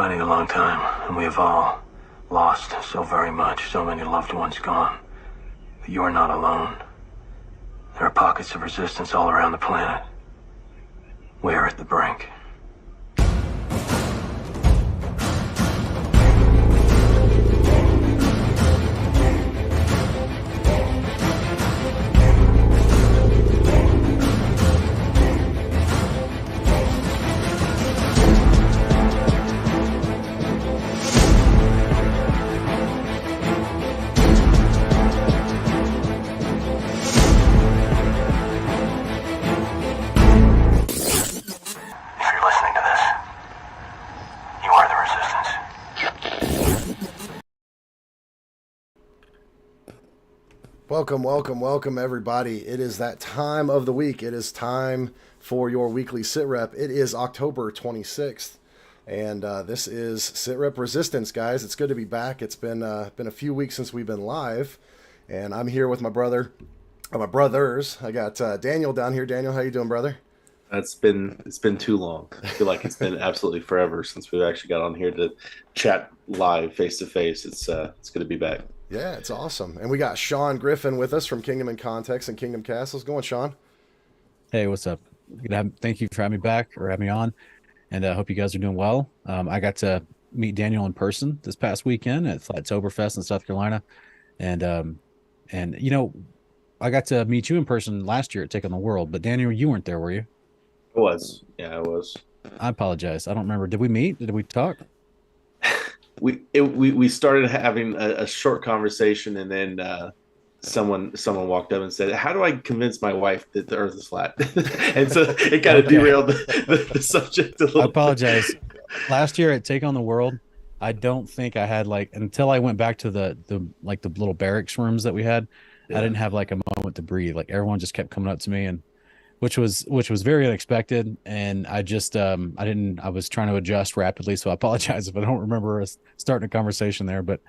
fighting a long time, and we have all lost so very much, so many loved ones gone. But you are not alone. There are pockets of resistance all around the planet. We are at the brink. Welcome, everybody. It is that time of the week. It is time for your weekly SITREP. It is October 26th, and this is SITREP Resistance, guys. It's good to be back. It's been a few weeks since we've been live, and I'm here with my brothers. I got Daniel down here. Daniel, how you doing, brother? It's been too long. I feel like it's been absolutely forever since we've actually got on here to chat live face to face. It's good to be back. Yeah, it's awesome. And we got Sean Grifffin with us from Kingdom in Context and Kingdom Castles. Going, Sean? Hey, what's up? Thank you for having me back or having me on, and I hope you guys are doing well. I got to meet Daniel in person this past weekend at Flattoberfest in South Carolina, and you know, I got to meet you in person last year at Take on the World, but Daniel, you weren't there, were you? I was. Yeah, I was. I apologize. I don't remember. Did we meet? Did we talk? We started having a short conversation, and then someone walked up and said, "How do I convince my wife that the Earth is flat?" And so it kind of derailed the subject a little. I apologize. Last year at Take on the World, I don't think I had until I went back to the little barracks rooms that we had. Yeah. I didn't have a moment to breathe. Everyone just kept coming up to me, and which was very unexpected, and I was trying to adjust rapidly, so I apologize if I don't remember us starting a conversation there, but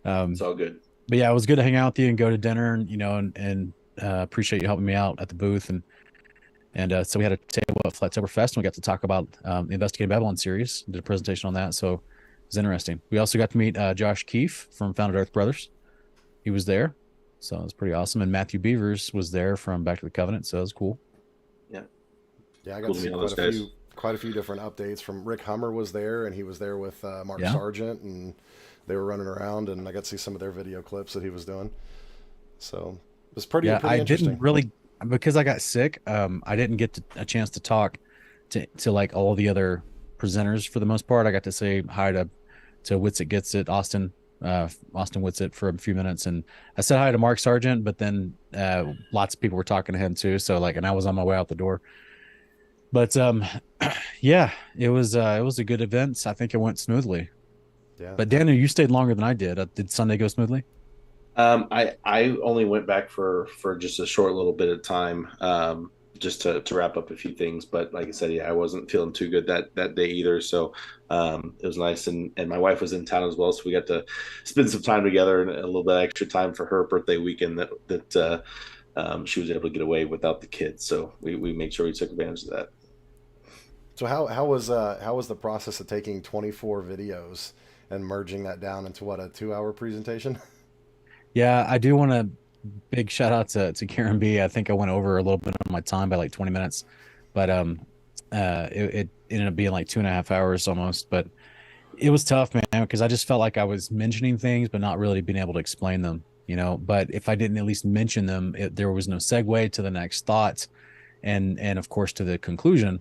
it's all good. But yeah, it was good to hang out with you and go to dinner, and appreciate you helping me out at the booth, and so we had a table at Flattoberfest, and we got to talk about the Investigating Babylon series, did a presentation on that, so it was interesting. We also got to meet Josh Keefe from Founded Earth Brothers. He was there, so it was pretty awesome, and Matthew Beavers was there from Back to the Covenant, so it was cool. Yeah, I got to see quite a few different updates from Rick Hummer was there, and he was there with Mark Sargent, and they were running around, and I got to see some of their video clips that he was doing. So it was pretty interesting. Didn't really, because I got sick. I didn't get a chance to talk to all the other presenters for the most part. I got to say hi to Witsit Gets It, Austin Witsit for a few minutes, and I said hi to Mark Sargent, but then lots of people were talking to him too. So and I was on my way out the door. But yeah, it was a good event. I think it went smoothly. Yeah. But Daniel, you stayed longer than I did. Did Sunday go smoothly? I only went back for just a short little bit of time, just to wrap up a few things. But like I said, yeah, I wasn't feeling too good that day either. So it was nice, and my wife was in town as well, so we got to spend some time together and a little bit extra time for her birthday weekend that she was able to get away without the kids. So we made sure we took advantage of that. So how was the process of taking 24 videos and merging that down into a 2-hour presentation? Yeah, I do want a big shout out to Karen B. I think I went over a little bit on my time by 20 minutes, but it ended up being 2.5 hours almost. But it was tough, man, because I just felt like I was mentioning things but not really being able to explain them, But if I didn't at least mention them, there was no segue to the next thought, and of course to the conclusion,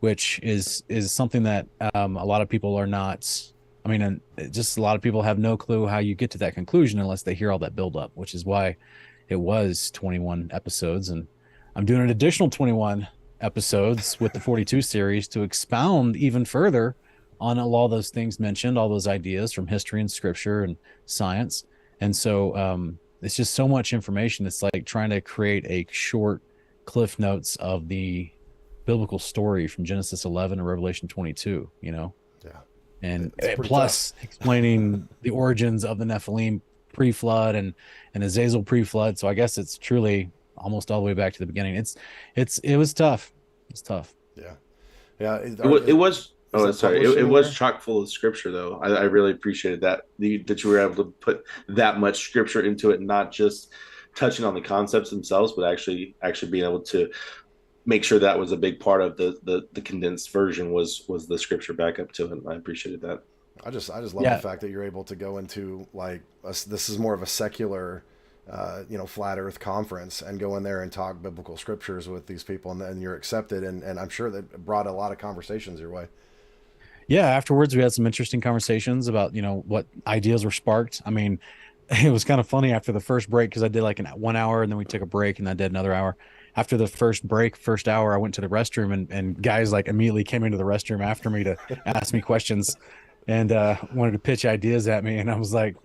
which is something that a lot of people are not. I mean, just a lot of people have no clue how you get to that conclusion unless they hear all that buildup, which is why it was 21 episodes. And I'm doing an additional 21 episodes with the 42 series to expound even further on all those things mentioned, all those ideas from history and scripture and science. And so it's just so much information. It's like trying to create a short cliff notes of the biblical story from Genesis 11 to Revelation 22, Yeah. And plus explaining the origins of the Nephilim pre-flood and Azazel pre-flood. So I guess it's truly almost all the way back to the beginning. It was tough. It's tough. Yeah. It was Is Oh, that sorry. published It was anywhere? chock full of scripture, though. I really appreciated that you were able to put that much scripture into it, not just touching on the concepts themselves, but actually being able to make sure that was a big part of the condensed version was the scripture backup to it. I appreciated that. I just love the Yeah, fact that you're able to go into like this is more of a secular, flat Earth conference and go in there and talk biblical scriptures with these people, and then you're accepted, and I'm sure that brought a lot of conversations your way. yeah. Afterwards, we had some interesting conversations about what ideas were sparked. I mean, it was kind of funny after the first break because I did like an 1 hour and then we took a break and I did another hour. After the first break, first hour, I went to the restroom and guys like immediately came into the restroom after me to ask me questions and wanted to pitch ideas at me. And I was like,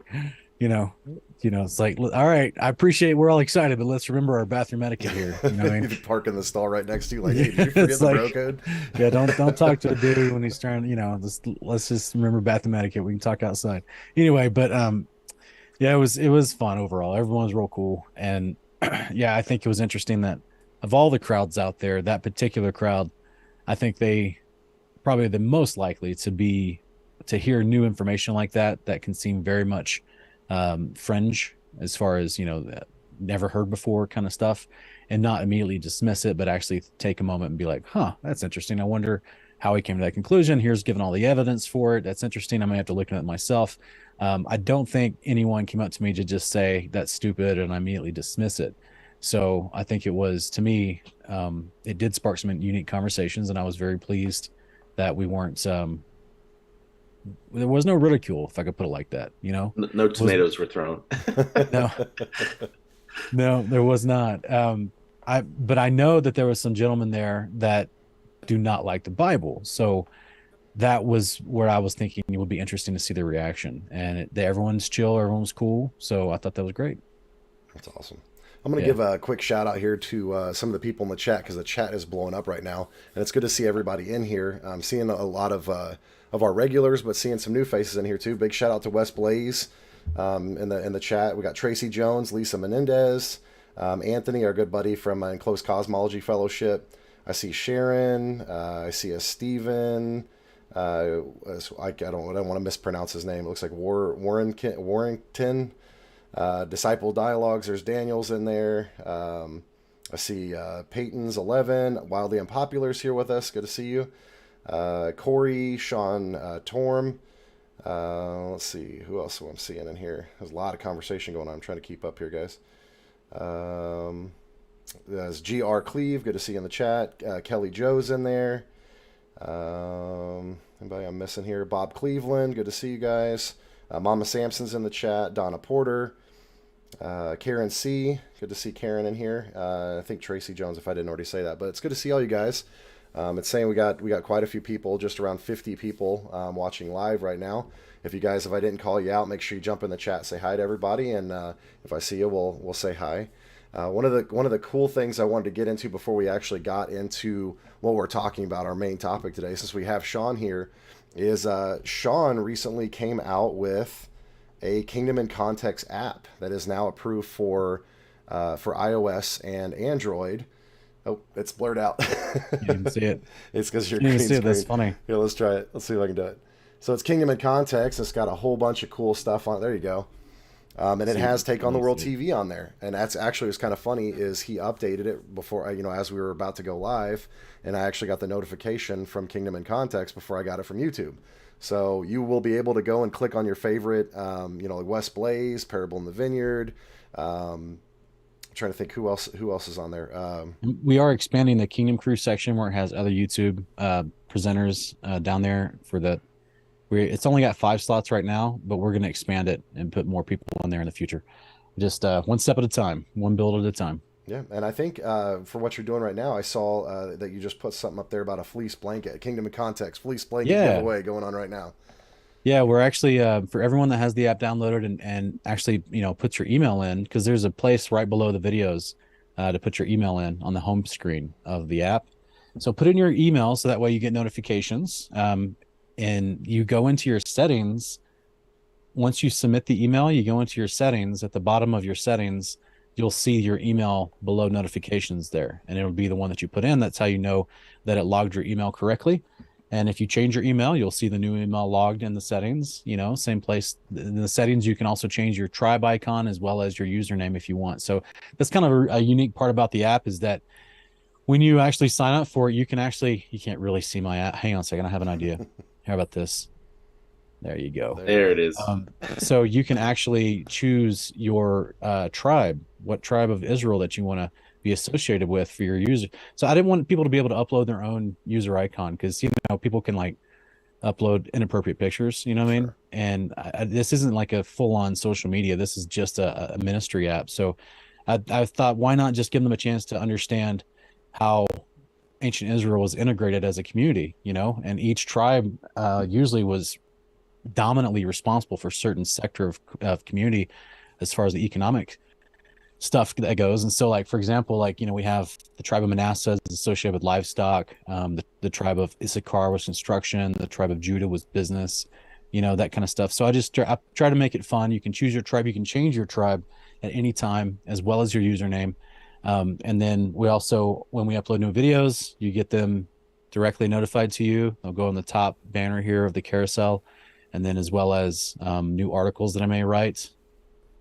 you know, it's like, all right, I appreciate we're all excited, but let's remember our bathroom etiquette here. You know what I mean? You park in the stall right next to you, like, Yeah, hey, did you forget it's the bro like, code? yeah, don't talk to a dude when he's trying, let's just remember bathroom etiquette. We can talk outside. Anyway, but yeah, it was fun overall. Everyone was real cool. And yeah, I think it was interesting that of all the crowds out there, that particular crowd, I think they probably the most likely to hear new information like that can seem very much fringe as far as never heard before kind of stuff, and not immediately dismiss it, but actually take a moment and be like, huh, that's interesting. I wonder how he came to that conclusion. Here's given all the evidence for it. That's interesting. I may have to look at it myself. I don't think anyone came up to me to just say that's stupid and I immediately dismiss it. So I think it was, to me, it did spark some unique conversations, and I was very pleased that we weren't there was no ridicule, if I could put it like that. No tomatoes were thrown. No, no, there was not. But I know that there was some gentlemen there that do not like the Bible. So that was where I was thinking it would be interesting to see their reaction. And everyone's chill, everyone's cool. So I thought that was great. That's awesome. I'm going to give a quick shout out here to some of the people in the chat, because the chat is blowing up right now, and it's good to see everybody in here. I'm seeing a lot of our regulars, but seeing some new faces in here too. Big shout out to Wes Blaze in the chat. We got Tracy Jones, Lisa Menendez, Anthony, our good buddy from Enclosed Cosmology Fellowship. I see Sharon. I see a Steven. I don't want to mispronounce his name. It looks like Warrington. Disciple Dialogues, there's Daniels in there. I see Peyton's 11. Wildly Unpopular's here with us. Good to see you. Corey, Sean Torm. Let's see who else I'm seeing in here. There's a lot of conversation going on. I'm trying to keep up here, guys. There's GR Cleve. Good to see you in the chat. Kelly Joe's in there. Anybody I'm missing here? Bob Cleveland. Good to see you guys. Mama Sampson's in the chat. Donna Porter. Karen C. Good to see Karen in here. I think Tracy Jones, if I didn't already say that. But it's good to see all you guys. It's saying we got quite a few people, just around 50 people watching live right now. If I didn't call you out, make sure you jump in the chat, say hi to everybody, and if I see you, we'll say hi. One of the cool things I wanted to get into before we actually got into what we're talking about, our main topic today, since we have Sean here, is Sean recently came out with a Kingdom in Context app that is now approved for iOS and Android. Oh, it's blurred out. You didn't see it. It's because you're You green didn't see it. screen. That's funny. Here, let's try it. Let's see if I can do it. So it's Kingdom in Context. It's got a whole bunch of cool stuff on it. There you go. And it has Take on the World TV on there. And that's actually what's kind of funny is he updated it before, as we were about to go live. And I actually got the notification from Kingdom in Context before I got it from YouTube. So you will be able to go and click on your favorite, like West Blaze, Parable in the Vineyard. Trying to think who else is on there. We are expanding the Kingdom Crew section where it has other YouTube presenters down there it's only got 5 slots right now, but we're going to expand it and put more people in there in the future. Just one step at a time, one build at a time. Yeah, and I think for what you're doing right now, I saw that you just put something up there about a fleece blanket, Kingdom in Context, fleece blanket giveaway going on right now. Yeah, we're actually, for everyone that has the app downloaded and actually, puts your email in, because there's a place right below the videos to put your email in on the home screen of the app. So put in your email so that way you get notifications. And you go into your settings. Once you submit the email, you go into your settings. At the bottom of your settings, you'll see your email below notifications there, and it'll be the one that you put in. That's how you know that it logged your email correctly. And if you change your email, you'll see the new email logged in the settings, same place. In the settings, you can also change your tribe icon as well as your username if you want. So that's kind of a unique part about the app, is that when you actually sign up for it, you can't really see my app. Hang on a second. I have an idea. How about this? There you go. There it is. So you can actually choose your tribe, what tribe of Israel that you want to be associated with for your user. So I didn't want people to be able to upload their own user icon, because people can like upload inappropriate pictures. You know what I mean? And this isn't like a full-on social media. This is just a ministry app. So I thought, why not just give them a chance to understand how ancient Israel was integrated as a community, and each tribe usually was dominantly responsible for a certain sector of community as far as the economic stuff that goes. And so, like, for example, like, we have the tribe of Manasseh is associated with livestock, the tribe of Issachar was construction, the tribe of Judah was business, that kind of stuff. So I try to make it fun. You can choose your tribe, you can change your tribe at any time, as well as your username. And then we also, when we upload new videos, you get them directly notified to you. They'll go on the top banner here of the carousel. And then as well as new articles that I may write,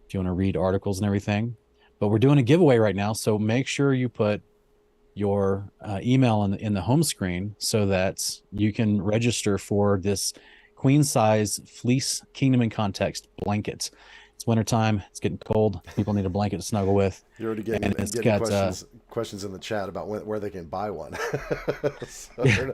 if you want to read articles and everything. But we're doing a giveaway right now, so make sure you put your email in the home screen so that you can register for this queen size fleece Kingdom in Context blanket. It's wintertime. It's getting cold. People need a blanket to snuggle with. You're already getting questions in the chat about where they can buy one.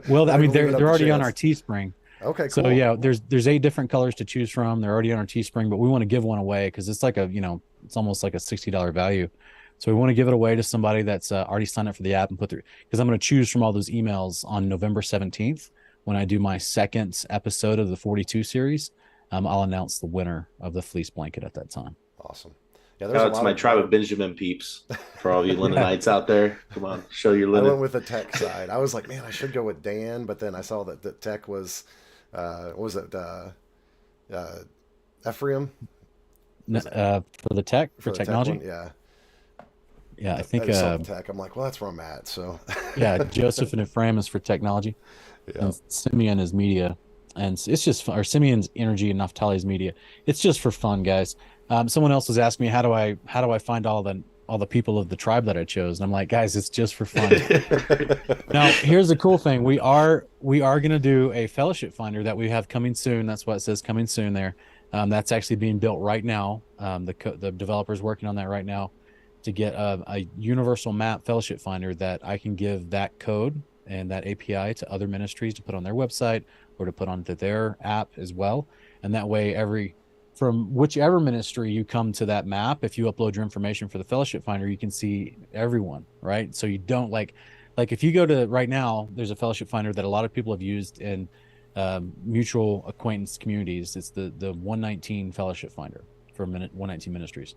Well, I mean, they're already on our Teespring. Okay, cool. So yeah, there's 8 different colors to choose from. They're already on our Teespring, but we want to give one away because it's like it's almost like a $60 value. So we want to give it away to somebody that's already signed up for the app and because I'm going to choose from all those emails on November 17th when I do my second episode of the 42 series. I'll announce the winner of the fleece blanket at that time. Awesome. Yeah, that's my tribe of Benjamin peeps. For all you Linenites out there, come on, show your linen. I went with the tech side. I was like, man, I should go with Dan, but then I saw that the tech was, Ephraim? For the tech, for technology? Tech yeah, I think tech. I'm like, well, that's where I'm at. So yeah, Joseph and Ephraim is for technology, and Simeon is media, and it's just or Simeon's energy and Naphtali's media. It's just for fun, guys. Someone else was asking me how do I find all the people of the tribe that I chose, and I'm like, guys, it's just for fun. Now, here's the cool thing: we are going to do a fellowship finder that we have coming soon. That's why it says coming soon there. That's actually being built right now. The developer's working on that right now to get a universal map fellowship finder that I can give that code and that API to other ministries to put on their website or to put onto their app as well. And that way, from whichever ministry you come to that map, if you upload your information for the fellowship finder, you can see everyone, right? So you don't like if you go to right now, there's a fellowship finder that a lot of people have used in mutual acquaintance communities. It's the 119 fellowship finder for 119 ministries.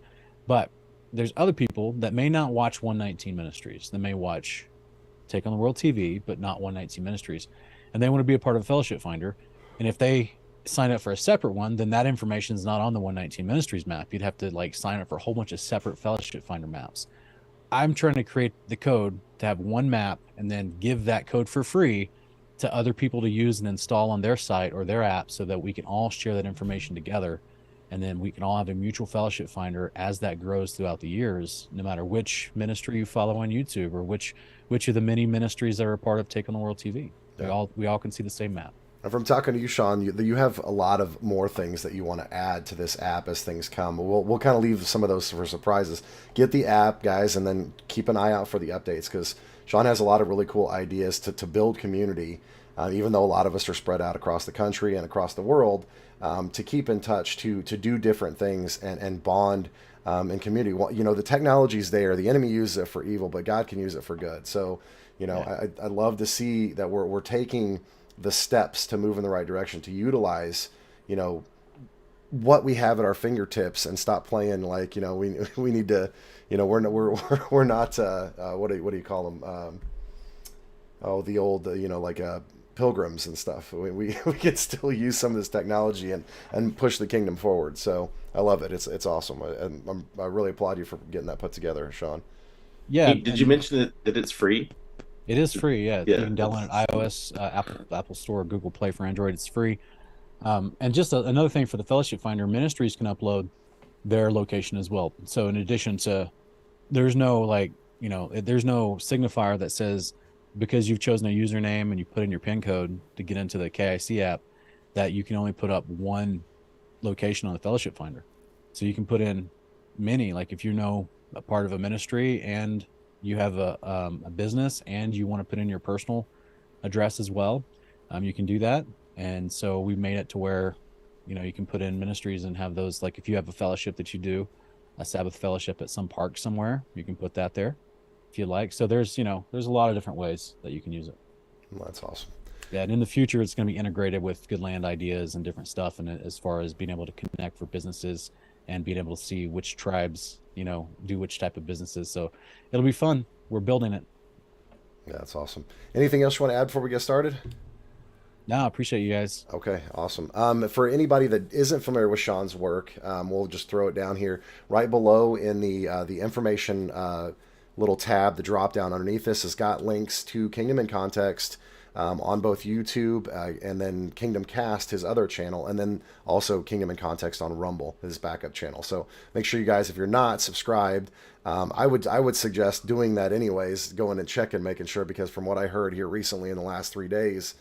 But there's other people that may not watch 119 ministries. They may watch Take on the World TV, but not 119 ministries. And they want to be a part of a fellowship finder. And if they sign up for a separate one, then that information is not on the 119 ministries map. You'd have to sign up for a whole bunch of separate fellowship finder maps. I'm trying to create the code to have one map and then give that code for free to other people to use and install on their site or their app so that we can all share that information together. And then we can all have a mutual fellowship finder as that grows throughout the years, no matter which ministry you follow on YouTube or which of the many ministries that are a part of Take on the World TV. Yeah. We all can see the same map. And from talking to you, Sean, you have a lot of more things that you want to add to this app as things come. We'll kind of leave some of those for surprises. Get the app, guys, and then keep an eye out for the updates because Sean has a lot of really cool ideas to build community, even though a lot of us are spread out across the country and across the world, to keep in touch, to do different things and bond in community. Well, the technology's there. The enemy uses it for evil, but God can use it for good. So, I love to see that we're taking the steps to move in the right direction, to utilize, what we have at our fingertips and stop playing like, we need to, we're not, what do you call them? The old, pilgrims and stuff. We can still use some of this technology and push the kingdom forward. So I love it. It's awesome. I really applaud you for getting that put together, Sean. Yeah. Hey, did you mention that it's free? It is free. Yeah, Yeah, you can download it iOS, Apple Store, Google Play for Android. It's free. And just another thing for the Fellowship Finder, ministries can upload their location as well. So in addition to, there's no like, there's no signifier that says because you've chosen a username and you put in your PIN code to get into the KIC app that you can only put up one location on the Fellowship Finder. So you can put in many, like if you know a part of a ministry and you have a business and you want to put in your personal address as well, you can do that. And so we made it to where, you can put in ministries and have those, like if you have a fellowship that you do, a Sabbath fellowship at some park somewhere, you can put that there if you like. So there's a lot of different ways that you can use it. Well, that's awesome. Yeah, and in the future, it's going to be integrated with Good Land Ideas and different stuff. And as far as being able to connect for businesses and being able to see which tribes, do which type of businesses. So it'll be fun. We're building it. Yeah, that's awesome. Anything else you want to add before we get started? No, I appreciate you guys. Okay, awesome. For anybody that isn't familiar with Sean's work, we'll just throw it down here right below in the information little tab. The drop down underneath this has got links to Kingdom in Context on both YouTube and then Kingdom Cast, his other channel, and then also Kingdom in Context on Rumble, his backup channel. So make sure you guys, if you're not subscribed, I would suggest doing that anyways, going and checking, making sure, because from what I heard here recently in the last 3 days,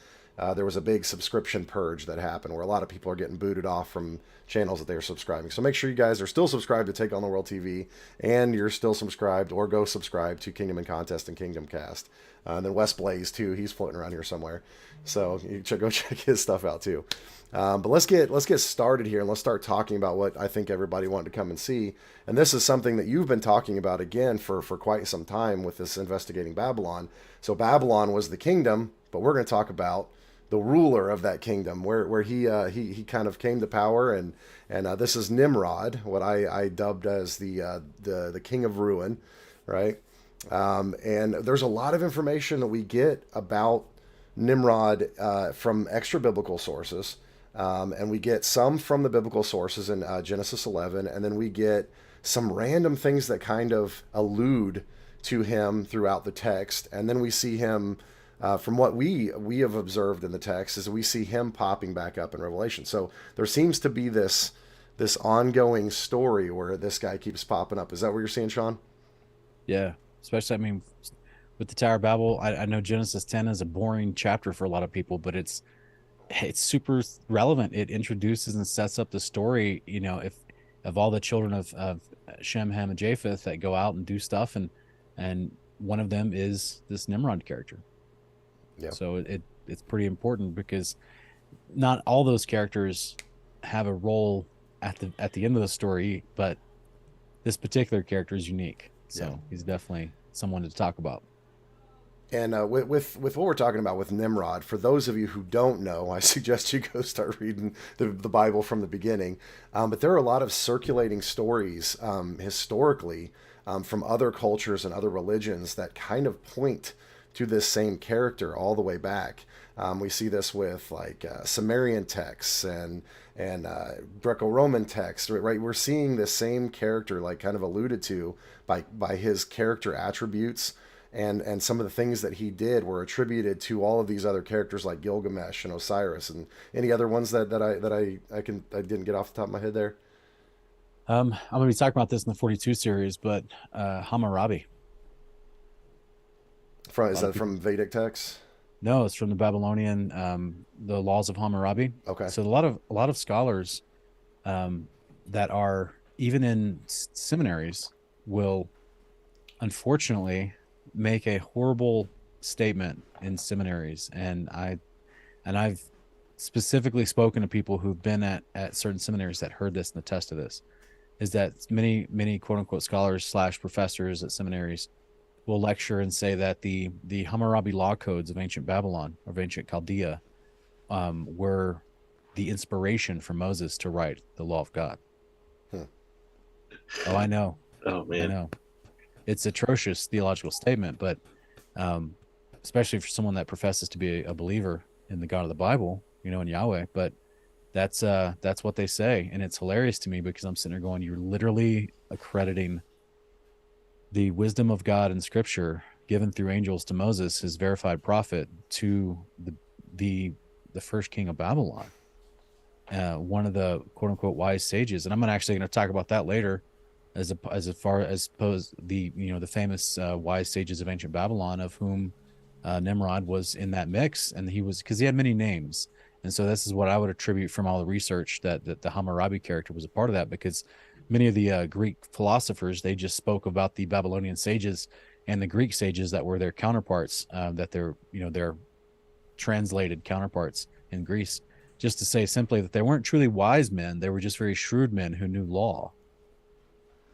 there was a big subscription purge that happened where a lot of people are getting booted off from channels that they are subscribing. So make sure you guys are still subscribed to Take on the World TV, and you're still subscribed, or go subscribe to Kingdom in Contest and Kingdom Cast. And then West Blaze too, he's floating around here somewhere, so you go check his stuff out too. But let's get started here, and let's start talking about what I think everybody wanted to come and see. And this is something that you've been talking about again for quite some time with this Investigating Babylon. So Babylon was the kingdom, but we're going to talk about the ruler of that kingdom, where he kind of came to power, and this is Nimrod, what I dubbed as the king of ruin, right? And there's a lot of information that we get about Nimrod from extra biblical sources, and we get some from the biblical sources in Genesis 11, and then we get some random things that kind of allude to him throughout the text, and then we see him. From what we have observed in the text, is we see him popping back up in Revelation. So there seems to be this ongoing story where this guy keeps popping up. Is that what you're seeing, Sean? Yeah, especially, with the Tower of Babel, I know Genesis 10 is a boring chapter for a lot of people, but it's super relevant. It introduces and sets up the story, if of all the children of Shem, Ham, and Japheth that go out and do stuff, and one of them is this Nimrod character. Yeah. So it's pretty important because not all those characters have a role at the end of the story, but this particular character is unique. So he's definitely someone to talk about. And with what we're talking about with Nimrod, for those of you who don't know, I suggest you go start reading the Bible from the beginning. But there are a lot of circulating stories historically from other cultures and other religions that kind of point to this same character all the way back. We see this with like Sumerian texts and Greco-Roman texts, right? We're seeing this same character like kind of alluded to by his character attributes, and some of the things that he did were attributed to all of these other characters like Gilgamesh and Osiris, and any other ones that I didn't get off the top of my head there. I'm going to be talking about this in the 42 series, but Hammurabi. Is that from Vedic texts? No, it's from the Babylonian, the laws of Hammurabi. Okay. So a lot of scholars that are even in seminaries will unfortunately make a horrible statement in seminaries, and I've specifically spoken to people who've been at certain seminaries that heard this and attest to this, is that many quote unquote scholars / professors at seminaries will lecture and say that the Hammurabi law codes of ancient Babylon, of ancient Chaldea, were the inspiration for Moses to write the law of God. Oh, I know. Oh, man. I know. It's atrocious theological statement, but especially for someone that professes to be a believer in the God of the Bible, in Yahweh. But that's what they say, and it's hilarious to me because I'm sitting there going, you're literally accrediting the wisdom of God in Scripture given through angels to Moses, his verified prophet, to the first king of Babylon, one of the quote unquote wise sages. And I'm actually going to talk about that later, as far as the famous wise sages of ancient Babylon, of whom Nimrod was in that mix, and he was, because he had many names. And so this is what I would attribute from all the research that the Hammurabi character was a part of that, because many of the Greek philosophers, they just spoke about the Babylonian sages and the Greek sages that were their counterparts, that their translated counterparts in Greece, just to say simply that they weren't truly wise men. They were just very shrewd men who knew law.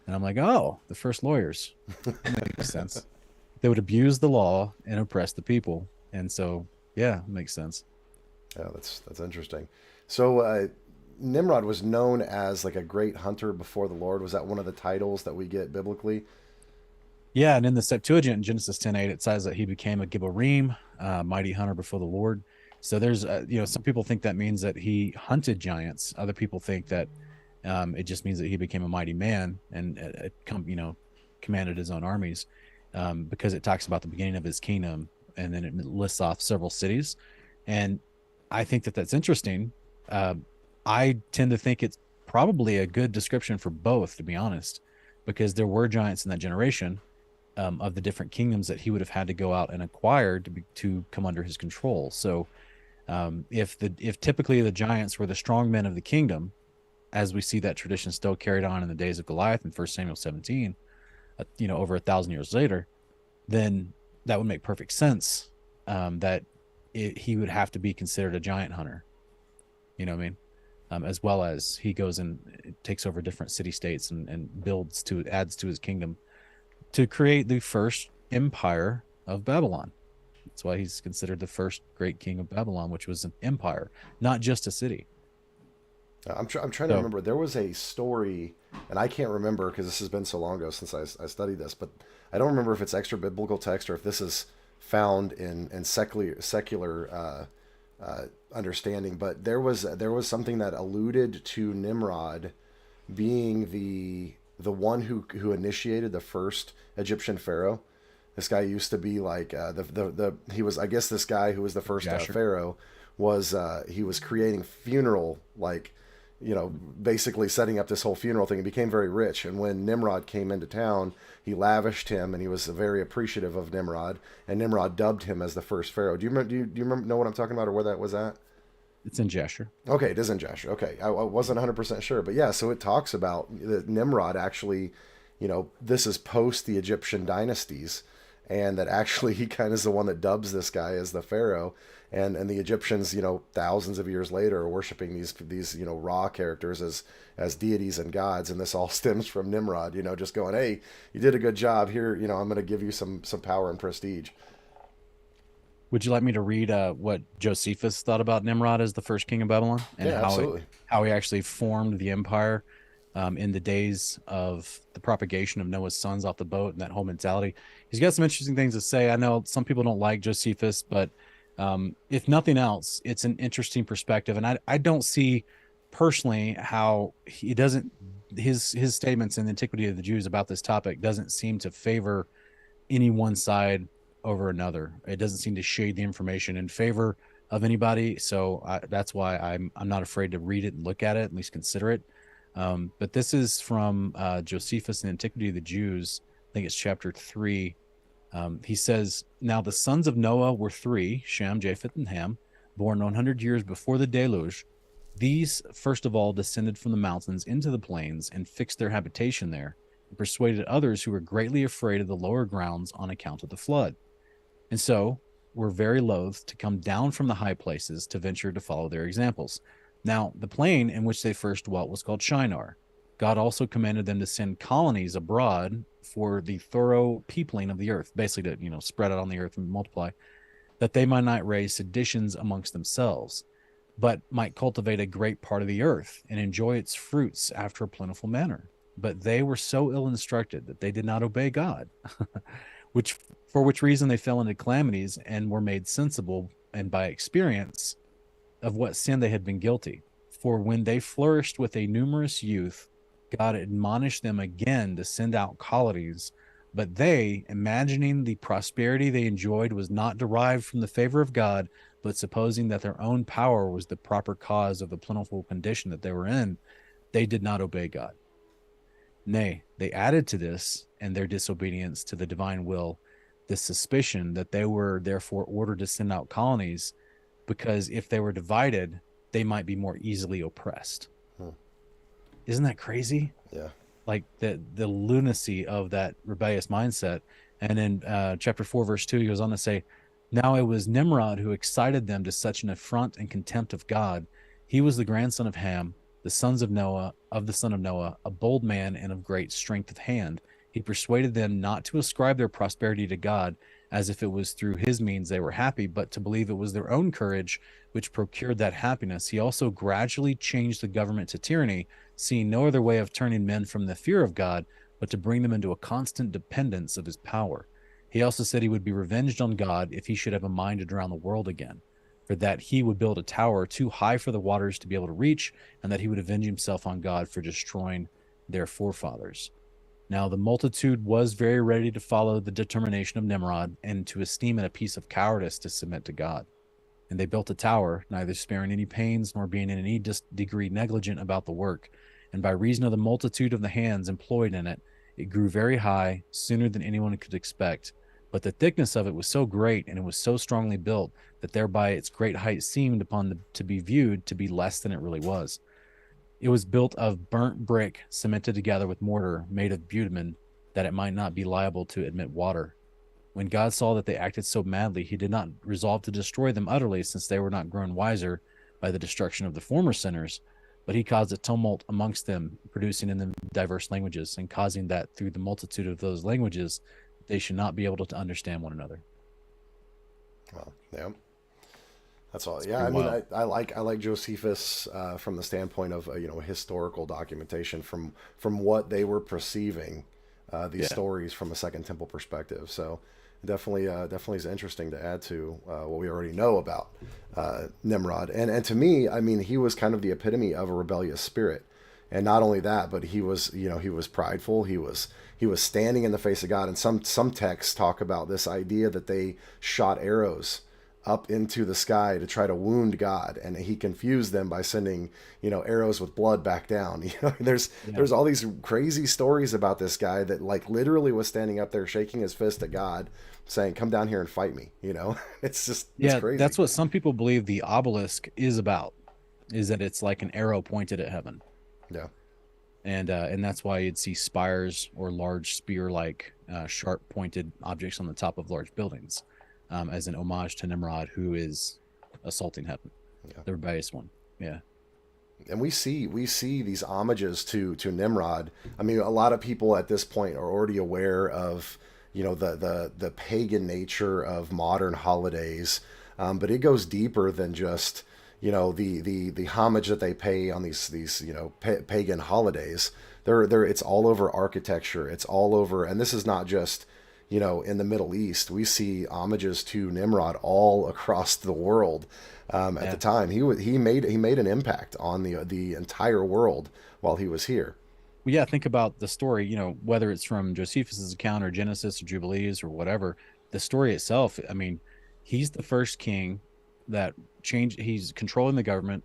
And I'm like, oh, the first lawyers. That makes sense. They would abuse the law and oppress the people. And so, yeah, it makes sense. Yeah, that's interesting. So Nimrod was known as like a great hunter before the Lord. Was that one of the titles that we get biblically? Yeah, and in the Septuagint, in Genesis 10:8, it says that he became a Gibborim, mighty hunter before the Lord. So there's, some people think that means that he hunted giants. Other people think that it just means that he became a mighty man and, commanded his own armies, because it talks about the beginning of his kingdom, and then it lists off several cities. And I think that that's interesting. I tend to think it's probably a good description for both, to be honest, because there were giants in that generation, of the different kingdoms that he would have had to go out and acquire to come under his control. So if typically the giants were the strong men of the kingdom, as we see that tradition still carried on in the days of Goliath in 1 Samuel 17, over 1,000 years later, then that would make perfect sense, that he would have to be considered a giant hunter. You know what I mean? As well as he goes and takes over different city states and adds to his kingdom to create the first empire of Babylon. That's why he's considered the first great king of Babylon, which was an empire, not just a city. I'm trying to remember. There was a story, and I can't remember because this has been so long ago since I studied this, but I don't remember if it's extra biblical text or if this is found in secular understanding. But there was something that alluded to Nimrod being the one who initiated the first Egyptian pharaoh. This guy used to be like he was, I guess, this guy who was the first pharaoh was he was creating funeral, like, basically setting up this whole funeral thing. He became very rich, and when Nimrod came into town, he lavished him, and he was very appreciative of Nimrod, and Nimrod dubbed him as the first pharaoh. Do you remember know what I'm talking about, or where that was at? It's in Jasher. Okay, it is in Jasher. Okay, I wasn't 100% sure, but yeah, so it talks about that Nimrod actually, this is post the Egyptian dynasties, and that actually he kind of is the one that dubs this guy as the pharaoh, and the Egyptians, thousands of years later, are worshiping these Ra characters as deities and gods, and this all stems from Nimrod, just going, hey, you did a good job here, I'm going to give you some power and prestige. Would you like me to read what Josephus thought about Nimrod as the first king of Babylon, and how he actually formed the empire in the days of the propagation of Noah's sons off the boat and that whole mentality? He's got some interesting things to say. I know some people don't like Josephus, but if nothing else, it's an interesting perspective. And I don't see personally how he doesn't, his statements in the Antiquity of the Jews about this topic doesn't seem to favor any one side over another. It doesn't seem to shade the information in favor of anybody. So that's why I'm not afraid to read it and look at it, at least consider it. But this is from Josephus in Antiquity of the Jews. I think it's chapter 3. He says, now the sons of Noah were 3, Shem, Japheth, and Ham, born 100 years before the deluge. These, first of all, descended from the mountains into the plains and fixed their habitation there, and persuaded others who were greatly afraid of the lower grounds on account of the flood. And so were very loath to come down from the high places to venture to follow their examples. Now, the plain in which they first dwelt was called Shinar. God also commanded them to send colonies abroad for the thorough peopling of the earth, basically to, spread out on the earth and multiply, that they might not raise seditions amongst themselves, but might cultivate a great part of the earth and enjoy its fruits after a plentiful manner. But they were so ill instructed that they did not obey God, for which reason they fell into calamities and were made sensible, and by experience, of what sin they had been guilty. For when they flourished with a numerous youth, God admonished them again to send out colonies But they, imagining the prosperity they enjoyed was not derived from the favor of God, but supposing that their own power was the proper cause of the plentiful condition that they were in, they did not obey God. Nay, they added to this and their disobedience to the divine will this suspicion that they were therefore ordered to send out colonies, because if they were divided, they might be more easily oppressed. Isn't that crazy? Yeah. Like the lunacy of that rebellious mindset. And in chapter 4, verse 2, he goes on to say, now it was Nimrod who excited them to such an affront and contempt of God. He was the grandson of Ham, the son of Noah, a bold man and of great strength of hand. He persuaded them not to ascribe their prosperity to God, as if it was through his means they were happy, but to believe it was their own courage which procured that happiness. He also gradually changed the government to tyranny, seeing no other way of turning men from the fear of God, but to bring them into a constant dependence of his power. He also said he would be revenged on God if he should have a mind to drown the world again, for that he would build a tower too high for the waters to be able to reach, and that he would avenge himself on God for destroying their forefathers. Now the multitude was very ready to follow the determination of Nimrod, and to esteem it a piece of cowardice to submit to God. And they built a tower, neither sparing any pains nor being in any degree negligent about the work. And by reason of the multitude of the hands employed in it, it grew very high, sooner than anyone could expect. But the thickness of it was so great, and it was so strongly built, that thereby its great height seemed to be viewed to be less than it really was. It was built of burnt brick, cemented together with mortar, made of bitumen, that it might not be liable to admit water. When God saw that they acted so madly, he did not resolve to destroy them utterly, since they were not grown wiser by the destruction of the former sinners, but he caused a tumult amongst them, producing in them diverse languages, and causing that through the multitude of those languages they should not be able to understand one another. Well, yeah. That's all. Yeah, I mean, I like Josephus from the standpoint of historical documentation from what they were perceiving these stories from a Second Temple perspective. So definitely is interesting to add to what we already know about Nimrod. And to me, I mean, he was kind of the epitome of a rebellious spirit. And not only that, but he was prideful. He was standing in the face of God. And some texts talk about this idea that they shot arrows up into the sky to try to wound God, and he confused them by sending arrows with blood back down. There's all these crazy stories about this guy that like literally was standing up there shaking his fist at God, saying, "Come down here and fight me." It's crazy. That's what some people believe the obelisk is about, is that it's like an arrow pointed at heaven. Yeah. And that's why you'd see spires or large spear-like sharp pointed objects on the top of large buildings. As an homage to Nimrod, who is assaulting heaven, the rebellious one. Yeah. And we see these homages to Nimrod. I mean, a lot of people at this point are already aware of, the pagan nature of modern holidays. But it goes deeper than just, the homage that they pay on these pagan holidays. It's all over architecture. It's all over, and this is not just, in the Middle East. We see homages to Nimrod all across the world. At the time, he made an impact on the entire world while he was here. Well, yeah, think about the story. Whether it's from Josephus's account or Genesis or Jubilees or whatever, the story itself. I mean, he's the first king that changed. He's controlling the government,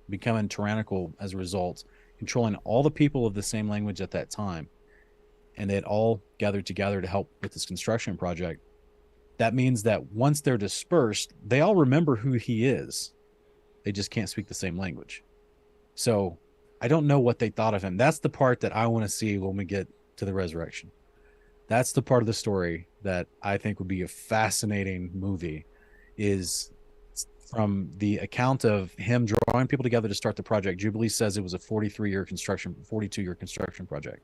becoming tyrannical as a result, controlling all the people of the same language at that time. And they had all gathered together to help with this construction project. That means that once they're dispersed, they all remember who he is. They just can't speak the same language. So I don't know what they thought of him. That's the part that I want to see when we get to the resurrection. That's the part of the story that I think would be a fascinating movie, is from the account of him drawing people together to start the project. Jubilee says it was a 42-year construction project.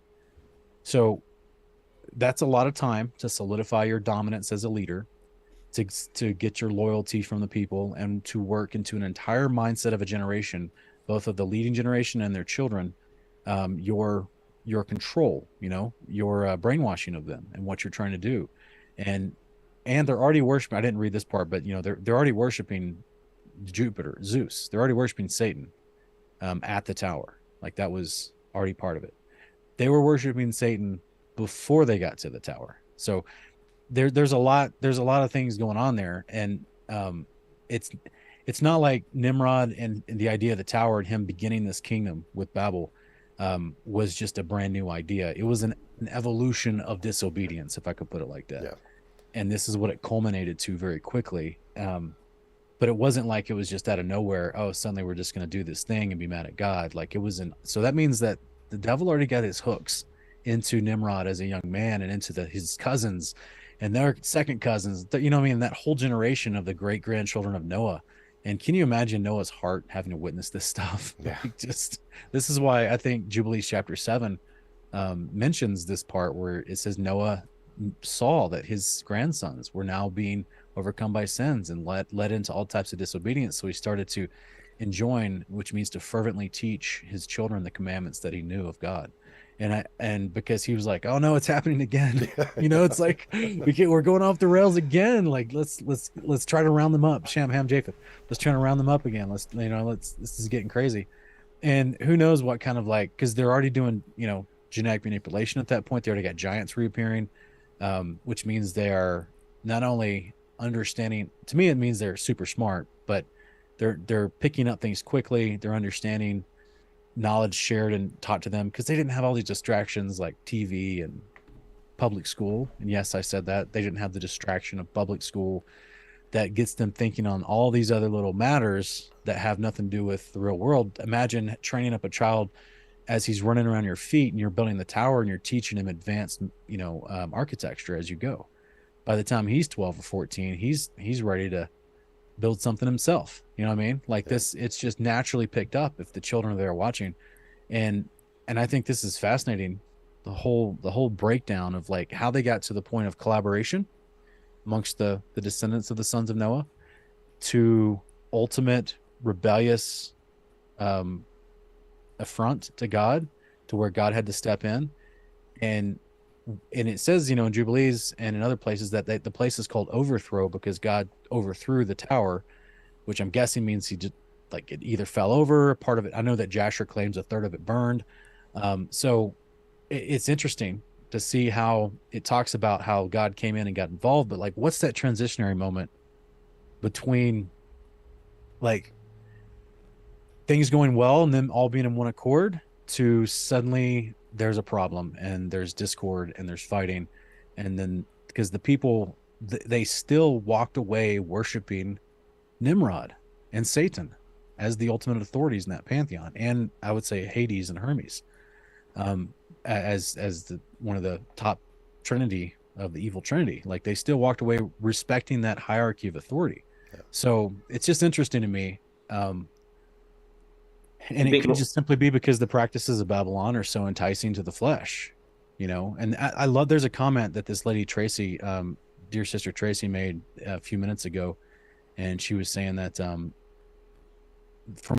So that's a lot of time to solidify your dominance as a leader, to get your loyalty from the people, and to work into an entire mindset of a generation, both of the leading generation and their children, your control, your brainwashing of them and what you're trying to do. And they're already worshiping. I didn't read this part, but they're already worshiping Jupiter, Zeus. They're already worshiping Satan at the tower. Like that was already part of it. They were worshiping Satan before they got to the tower. So there's a lot of things going on there. And it's not like Nimrod and the idea of the tower and him beginning this kingdom with Babel was just a brand new idea. It was an evolution of disobedience, if I could put it like that. Yeah. And this is what it culminated to very quickly. But it wasn't like it was just out of nowhere. Oh, suddenly we're just going to do this thing and be mad at God. Like, it wasn't. So that means that the devil already got his hooks into Nimrod as a young man, and into his cousins and their second cousins, you know what I mean? That whole generation of the great grandchildren of Noah. And can you imagine Noah's heart having to witness this stuff? Yeah. Like, this is why I think Jubilees chapter 7 mentions this part where it says Noah saw that his grandsons were now being overcome by sins and led into all types of disobedience. So he started to enjoin, which means to fervently teach his children the commandments that he knew of God. And because he was like, oh no, it's happening again. You know, it's like we're going off the rails again. Like, let's try to round them up. Sham, Ham, Japheth. Let's try to round them up again. This is getting crazy. And who knows what kind of, like, because they're already doing, genetic manipulation at that point. They already got giants reappearing, which means they are not only understanding. To me, it means they're super smart, but they're picking up things quickly. They're understanding knowledge shared and taught to them, because they didn't have all these distractions like TV and public school. And yes, I said that they didn't have the distraction of public school that gets them thinking on all these other little matters that have nothing to do with the real world. Imagine training up a child as he's running around your feet and you're building the tower and you're teaching him advanced, architecture as you go. By the time he's 12 or 14, he's ready to build something himself. You know what I mean? Like, this, it's just naturally picked up if the children are there watching. And I think this is fascinating. The whole breakdown of, like, how they got to the point of collaboration amongst the descendants of the sons of Noah, to ultimate rebellious affront to God, to where God had to step in. And it says, in Jubilees and in other places that the place is called Overthrow because God overthrew the tower, which I'm guessing means he just, like, it either fell over, a part of it. I know that Jasher claims a third of it burned. So it's interesting to see how it talks about how God came in and got involved, but, like, what's that transitionary moment between, like, things going well and them all being in one accord to suddenly there's a problem and there's discord and there's fighting. And then, because the people, they still walked away worshiping Nimrod and Satan as the ultimate authorities in that pantheon, and I would say Hades and Hermes as one of the top trinity of the evil trinity. Like, they still walked away respecting that hierarchy of authority. Yeah. So it's just interesting to me. And it could just simply be because the practices of Babylon are so enticing to the flesh, and I love, there's a comment that this lady Tracy, dear sister Tracy, made a few minutes ago. And she was saying that from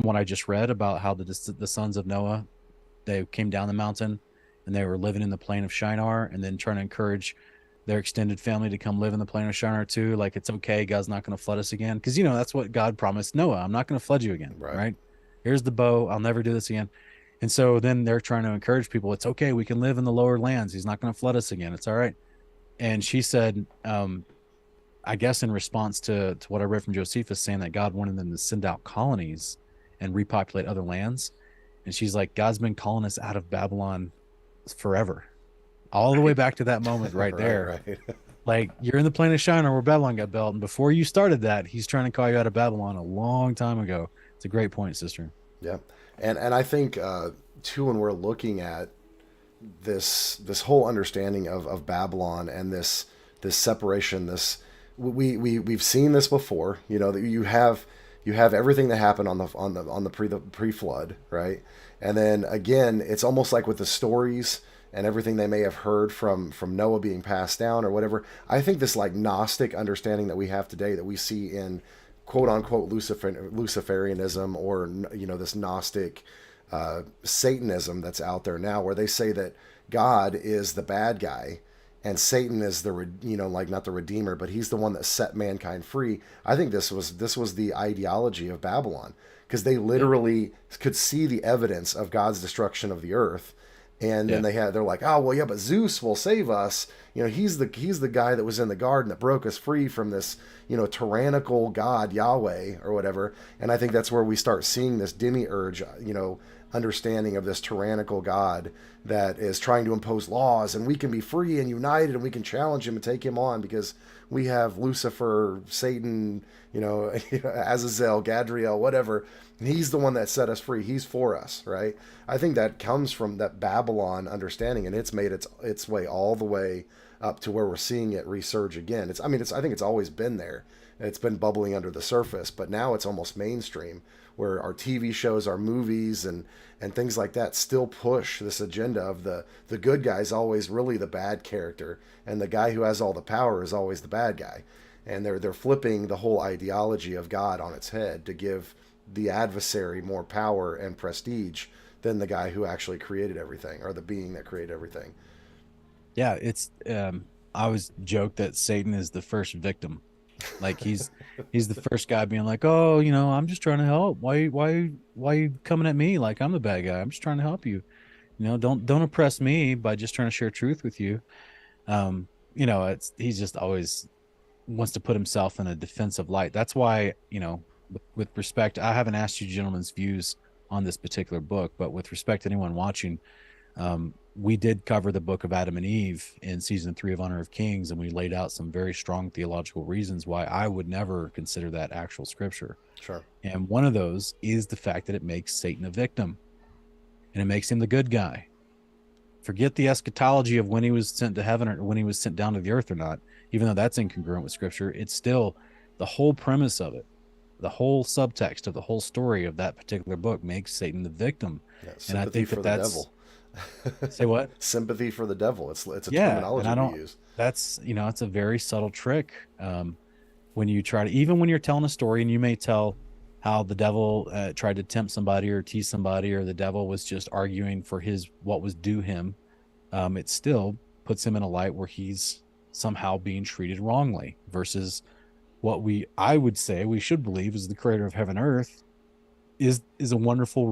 what I just read about how the sons of Noah, they came down the mountain and they were living in the plain of Shinar, and then trying to encourage their extended family to come live in the plain of Shinar too. Like, it's okay, God's not going to flood us again. Because, that's what God promised Noah. I'm not going to flood you again, right? Here's the bow. I'll never do this again. And so then they're trying to encourage people. It's okay. We can live in the lower lands. He's not going to flood us again. It's all right. And she said, I guess in response to what I read from Josephus, saying that God wanted them to send out colonies and repopulate other lands. And she's like, God's been calling us out of Babylon forever. All the way back to that moment right there. Right. Like, you're in the plain of Shinar where Babylon got built. And before you started that, he's trying to call you out of Babylon a long time ago. It's a great point, sister. Yeah. And I think, too, when we're looking at this whole understanding of Babylon and this separation, we've seen this before, that you have everything that happened on the pre-flood, right? And then again, it's almost like with the stories and everything they may have heard from Noah being passed down or whatever. I think this, like, Gnostic understanding that we have today, that we see in quote unquote Luciferianism, or, this Gnostic Satanism that's out there now, where they say that God is the bad guy and Satan is not the redeemer, but he's the one that set mankind free. I think this was the ideology of Babylon, because they literally could see the evidence of God's destruction of the earth, And then they're like, oh well, yeah, but Zeus will save us. You know, he's the guy that was in the garden that broke us free from this, you know, tyrannical god Yahweh or whatever. And I think that's where we start seeing this demiurge, you know, understanding of this tyrannical god that is trying to impose laws, and we can be free and united, and we can challenge him and take him on because we have Lucifer, Satan, you know, Azazel, Gadriel, whatever. He's the one that set us free. He's for us, right? I think that comes from that Babylon understanding, and it's made its way all the way up to where we're seeing it resurge again. I think it's always been there. It's been bubbling under the surface, but now it's almost mainstream, where our TV shows, our movies, and things like that still push this agenda of the good guy's always really the bad character, and the guy who has all the power is always the bad guy. And they're flipping the whole ideology of God on its head to give the adversary more power and prestige than the guy who actually created everything, or the being that created everything. Yeah, it's I always joke that Satan is the first victim. Like he's the first guy being like, oh, you know, I'm just trying to help. Why you coming at me like I'm the bad guy? I'm just trying to help you. You know, don't oppress me by just trying to share truth with you. You know, he's just always wants to put himself in a defensive light. That's why, you know, with respect, I haven't asked you gentlemen's views on this particular book, but with respect to anyone watching, we did cover the book of Adam and Eve in season 3 of Honor of Kings, and we laid out some very strong theological reasons why I would never consider that actual scripture. Sure. And one of those is the fact that it makes Satan a victim, and it makes him the good guy. Forget the eschatology of when he was sent to heaven or when he was sent down to the earth or not, even though that's incongruent with scripture. It's still the whole premise of it. The whole subtext of the whole story of that particular book makes Satan the victim. Yeah, and I think that's devil. Say what? Sympathy for the devil. It's a terminology we use. That's, you know, it's a very subtle trick. When you try to, even when you're telling a story, and you may tell how the devil tried to tempt somebody or tease somebody, or the devil was just arguing for what was due him, it still puts him in a light where he's somehow being treated wrongly, versus what I would say we should believe is the creator of heaven and earth is a wonderful